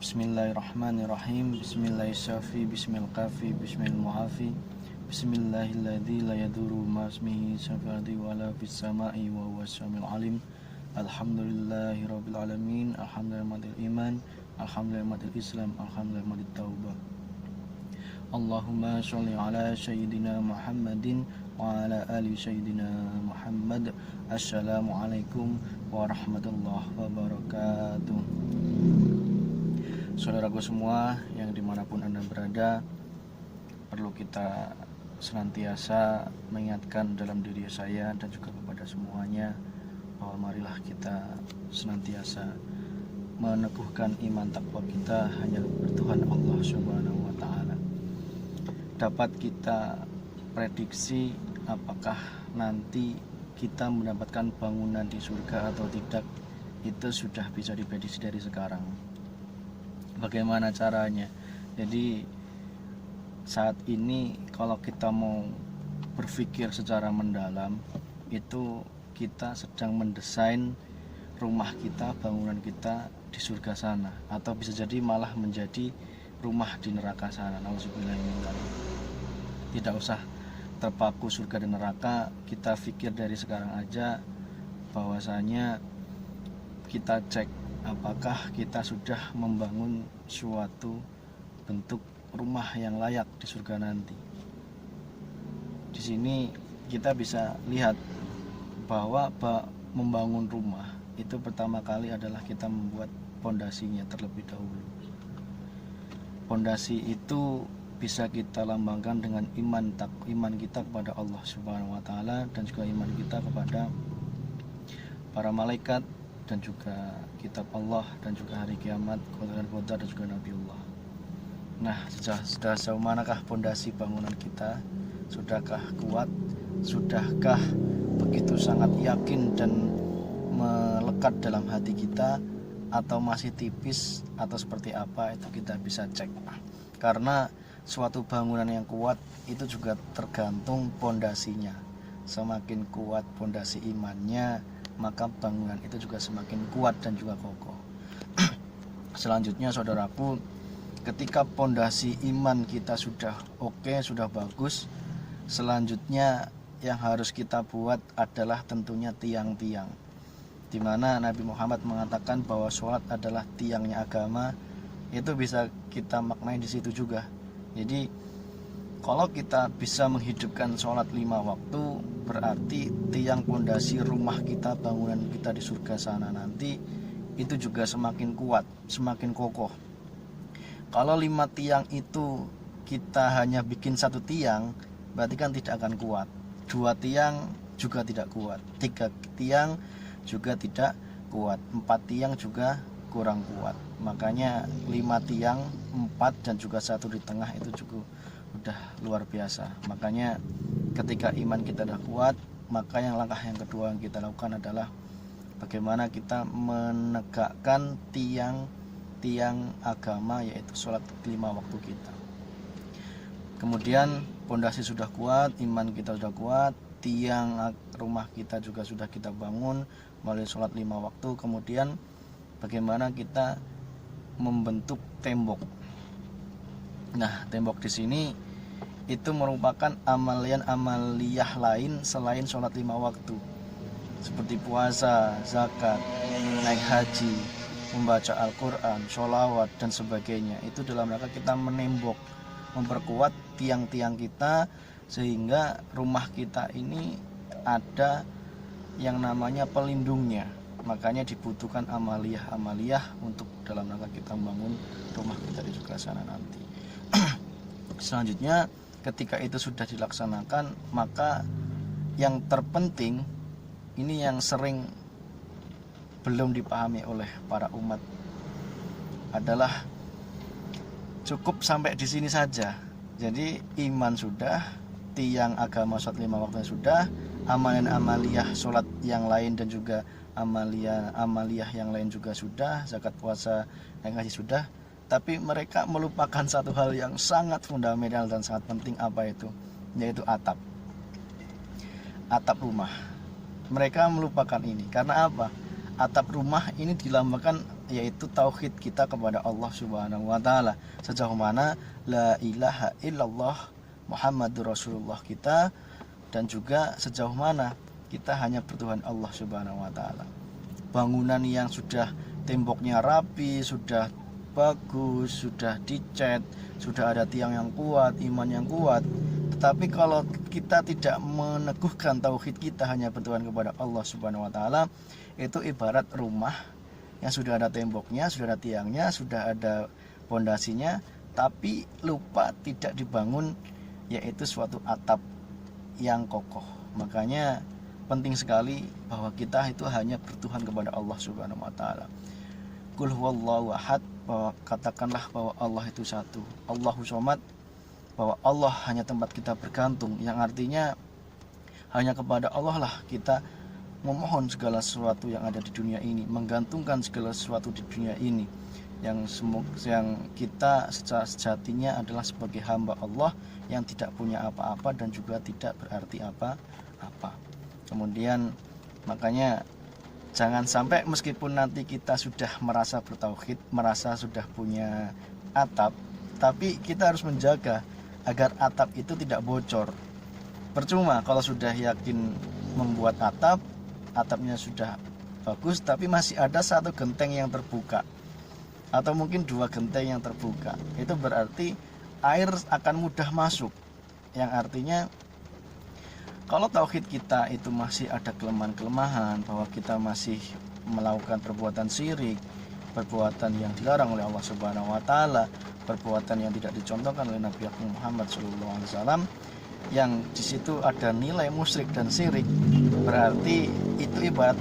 Bismillahirrahmanirrahim. Bismillahirrahmanirrahim. Bismillahirrahmanirrahim. Bismillahirrahmanirrahim. Bismillahilladzi la yadurru ma'asmihi syafa'ati wa la fis sama'i wa huwas samiul alim. Alhamdulillahirabbil alamin. Alhamdulillahil iman. Alhamdulillahil islam. Alhamdulillahit taubah. Allahumma sholli ala sayyidina Muhammadin wa ala ali sayyidina Muhammad. Assalamualaikum warahmatullahi wabarakatuh. Saudaraku semua yang dimanapun Anda berada, perlu kita senantiasa mengingatkan dalam diri saya dan juga kepada semuanya bahwa marilah kita senantiasa meneguhkan iman takwa kita hanya bertuhan Allah Subhanahu wa taala. Dapat kita prediksi apakah nanti kita mendapatkan bangunan di surga atau tidak, itu sudah bisa diprediksi dari sekarang. Bagaimana caranya? Jadi saat ini kalau kita mau berpikir secara mendalam, itu kita sedang mendesain rumah kita, bangunan kita di surga sana, atau bisa jadi malah menjadi rumah di neraka sana. Nauzubillah min dzalik. Tidak usah terpaku surga dan neraka, kita pikir dari sekarang aja bahwasanya kita cek apakah kita sudah membangun suatu bentuk rumah yang layak di surga nanti. Di sini kita bisa lihat bahwa membangun rumah itu pertama kali adalah kita membuat pondasinya terlebih dahulu. Pondasi itu bisa kita lambangkan dengan iman kita kepada Allah Subhanahu wa taala, dan juga iman kita kepada para malaikat dan juga kitab Allah dan juga hari kiamat, qadar dan juga Nabiullah. Nah, sudah sejauh manakah pondasi bangunan kita? Sudahkah kuat? Sudahkah begitu sangat yakin dan melekat dalam hati kita, atau masih tipis atau seperti apa? Itu kita bisa cek. Karena suatu bangunan yang kuat itu juga tergantung pondasinya. Semakin kuat pondasi imannya, maka bangunan itu juga semakin kuat dan juga kokoh. Selanjutnya saudaraku, ketika pondasi iman kita sudah oke, sudah bagus, selanjutnya yang harus kita buat adalah tentunya tiang-tiang, di mana Nabi Muhammad mengatakan bahwa sholat adalah tiangnya agama. Itu bisa kita maknai di situ juga. Jadi kalau kita bisa menghidupkan sholat 5 waktu, berarti tiang pondasi rumah kita, bangunan kita di surga sana nanti itu juga semakin kuat, semakin kokoh. Kalau 5 tiang itu kita hanya bikin 1 tiang, berarti kan tidak akan kuat. 2 tiang juga tidak kuat, 3 tiang juga tidak kuat, 4 tiang juga kurang kuat. Makanya 5 tiang, 4 dan juga 1 di tengah itu juga udah luar biasa. Makanya ketika iman kita udah kuat, maka langkah yang kedua yang kita lakukan adalah bagaimana kita menegakkan tiang agama, yaitu sholat 5 waktu kita. Kemudian pondasi sudah kuat, iman kita sudah kuat, tiang rumah kita juga sudah kita bangun melalui sholat 5 waktu. Kemudian bagaimana kita membentuk tembok. Nah, tembok di sini itu merupakan amaliyah lain selain sholat 5 waktu, seperti puasa, zakat, naik haji, membaca Al-Quran, sholawat dan sebagainya. Itu dalam rangka kita menembok, memperkuat tiang-tiang kita, sehingga rumah kita ini ada yang namanya pelindungnya. Makanya dibutuhkan amaliyah untuk dalam rangka kita membangun rumah kita di surga sana nanti. Selanjutnya ketika itu sudah dilaksanakan, maka yang terpenting ini yang sering belum dipahami oleh para umat adalah cukup sampai di sini saja. Jadi iman sudah, tiang agama sholat 5 waktu sudah, amaliyah sholat yang lain dan juga amaliyah yang lain juga sudah, zakat, puasa, naik haji sudah. Tapi mereka melupakan satu hal yang sangat fundamental dan sangat penting. Apa itu? Yaitu atap rumah. Mereka melupakan ini. Karena apa? Atap rumah ini dilambangkan yaitu tauhid kita kepada Allah Subhanahu wa taala. Sejauh mana la ilaha illallah Muhammadur Rasulullah kita, dan juga sejauh mana kita hanya bertuhan Allah Subhanahu wa taala. Bangunan yang sudah temboknya rapi, sudah bagus, sudah dicat, sudah ada tiang yang kuat, iman yang kuat, tetapi kalau kita tidak meneguhkan tauhid kita hanya bertuhan kepada Allah Subhanahu wa taala, itu ibarat rumah yang sudah ada temboknya, sudah ada tiangnya, sudah ada pondasinya, tapi lupa tidak dibangun, yaitu suatu atap yang kokoh. Makanya penting sekali bahwa kita itu hanya bertuhan kepada Allah Subhanahu wa taala. Qul huwallahu ahad, bahwa katakanlah bahwa Allah itu satu, Allahu somad, bahwa Allah hanya tempat kita bergantung, yang artinya hanya kepada Allah lah kita memohon segala sesuatu yang ada di dunia ini, menggantungkan segala sesuatu di dunia ini, yang kita secara sejatinya adalah sebagai hamba Allah yang tidak punya apa-apa dan juga tidak berarti apa-apa. Kemudian makanya jangan sampai meskipun nanti kita sudah merasa bertauhid, merasa sudah punya atap, tapi kita harus menjaga agar atap itu tidak bocor. Percuma kalau sudah yakin membuat atap, atapnya sudah bagus, tapi masih ada satu genteng yang terbuka, atau mungkin dua genteng yang terbuka. Itu berarti air akan mudah masuk, yang artinya kalau tauhid kita itu masih ada kelemahan-kelemahan, bahwa kita masih melakukan perbuatan syirik, perbuatan yang dilarang oleh Allah Subhanahu wa taala, perbuatan yang tidak dicontohkan oleh Nabi Muhammad SAW, yang di situ ada nilai musyrik dan syirik, berarti itu ibarat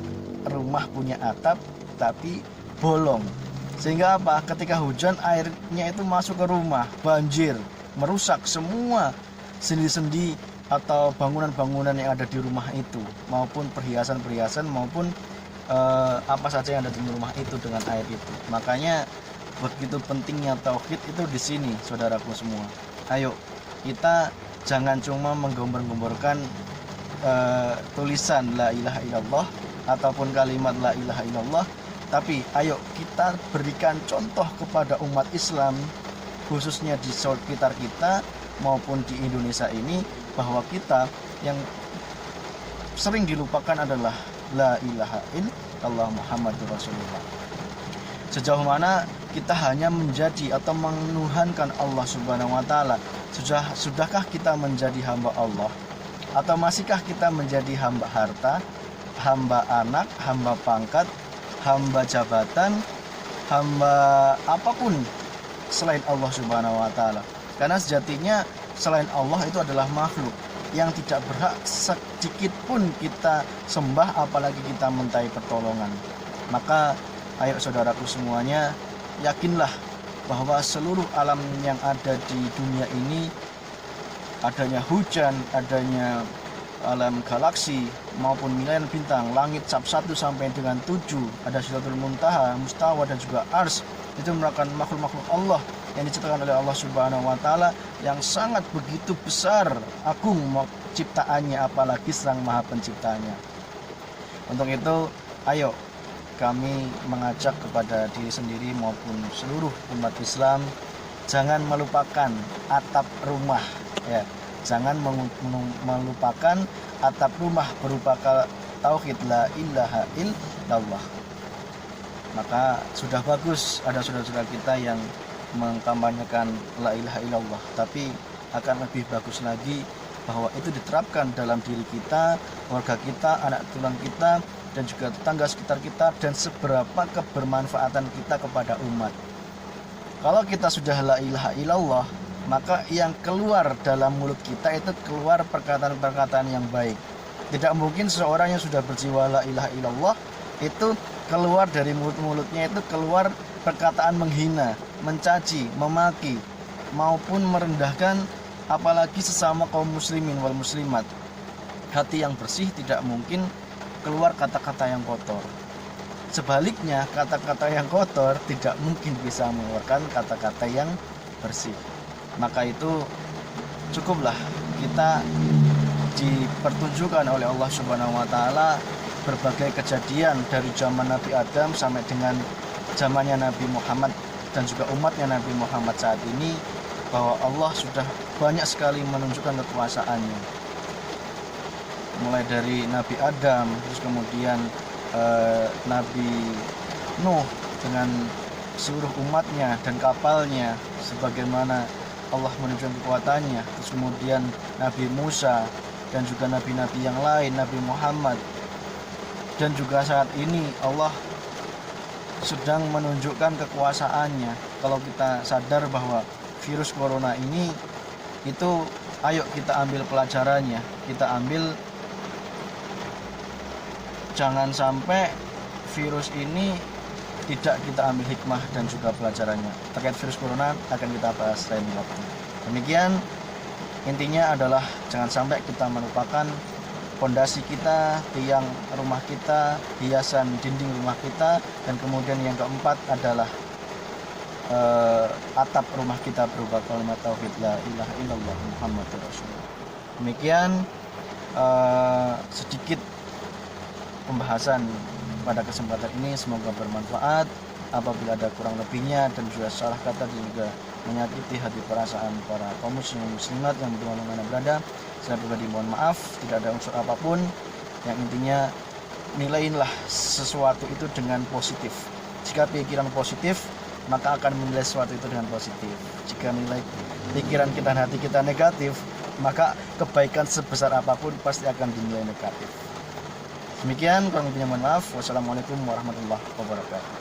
rumah punya atap tapi bolong. Sehingga apa? Ketika hujan, airnya itu masuk ke rumah, banjir, merusak semua sendi-sendi atau bangunan-bangunan yang ada di rumah itu, maupun perhiasan-perhiasan, maupun apa saja yang ada di rumah itu dengan air itu. Makanya begitu pentingnya tauhid itu di sini, saudaraku semua. Ayo kita jangan cuma menggembor-gemborkan tulisan la ilaha illallah ataupun kalimat la ilaha illallah, tapi ayo kita berikan contoh kepada umat Islam, khususnya di sekitar kita maupun di Indonesia ini, bahwa kita yang sering dilupakan adalah la ilaha illallah Muhammadur Rasulullah. Sejauh mana kita hanya menjadi atau menuhankan Allah Subhanahu wa taala? Sudahkah kita menjadi hamba Allah, atau masihkah kita menjadi hamba harta, hamba anak, hamba pangkat, hamba jabatan, hamba apapun selain Allah Subhanahu wa taala? Karena sejatinya selain Allah itu adalah makhluk yang tidak berhak sedikit pun kita sembah, apalagi kita mintai pertolongan. Maka ayo saudaraku semuanya, yakinlah bahwa seluruh alam yang ada di dunia ini, adanya hujan, adanya alam galaksi maupun miliaran bintang, langit cap 1 sampai dengan 7, ada Sidratul Muntaha, Mustawa, dan juga Ars, itu merupakan makhluk-makhluk Allah yang diciptakan oleh Allah Subhanahu wa taala, yang sangat begitu besar, agung ciptaannya, apalagi Sang Maha Penciptanya. Untuk itu, ayo kami mengajak kepada diri sendiri maupun seluruh umat Islam, jangan melupakan atap rumah, ya. Jangan melupakan atap rumah berupa tauhid la ilaha illallah. Maka sudah bagus ada saudara-saudara kita yang mengkampanyekan la ilaha illallah, tapi akan lebih bagus lagi bahwa itu diterapkan dalam diri kita, keluarga kita, anak tulang kita, dan juga tetangga sekitar kita, dan seberapa kebermanfaatan kita kepada umat. Kalau kita sudah la ilaha illallah, maka yang keluar dalam mulut kita itu keluar perkataan-perkataan yang baik. Tidak mungkin seseorang yang sudah berjiwa la ilaha illallah itu keluar dari mulutnya itu keluar perkataan menghina, mencaci, memaki, maupun merendahkan apalagi sesama kaum muslimin wal muslimat. Hati yang bersih tidak mungkin keluar kata-kata yang kotor. Sebaliknya, kata-kata yang kotor tidak mungkin bisa mengeluarkan kata-kata yang bersih. Maka itu cukuplah kita dipertunjukkan oleh Allah Subhanahu wa taala berbagai kejadian dari zaman Nabi Adam sampai dengan zamannya Nabi Muhammad dan juga umatnya Nabi Muhammad saat ini, bahwa Allah sudah banyak sekali menunjukkan kekuasaannya, mulai dari Nabi Adam, terus kemudian Nabi Nuh dengan seluruh umatnya dan kapalnya, sebagaimana Allah menunjukkan kekuatannya. Terus kemudian Nabi Musa dan juga nabi-nabi yang lain, Nabi Muhammad, dan juga saat ini Allah sedang menunjukkan kekuasaannya. Kalau kita sadar bahwa virus corona ini itu, ayo kita ambil pelajarannya, kita ambil, jangan sampai virus ini tidak kita ambil hikmah dan juga pelajarannya. Terkait virus corona akan kita bahas lain waktu. Demikian intinya adalah jangan sampai kita melupakan pondasi kita, tiang rumah kita, hiasan dinding rumah kita, dan kemudian yang keempat adalah atap rumah kita berupa kalimat tauhid la ilaha illallah Muhammadur Rasulullah. Demikian sedikit pembahasan pada kesempatan ini, semoga bermanfaat. Apabila ada kurang lebihnya dan juga salah kata dan juga menyakiti hati perasaan para kaum muslimat yang dimana berada, saya pribadi mohon maaf. Tidak ada unsur apapun, yang intinya nilailah sesuatu itu dengan positif. Jika pikiran positif, maka akan menilai sesuatu itu dengan positif. Jika nilai pikiran kita dan hati kita negatif, maka kebaikan sebesar apapun pasti akan dinilai negatif. Demikian, kurang lebihnya mohon maaf. Wassalamualaikum warahmatullahi wabarakatuh.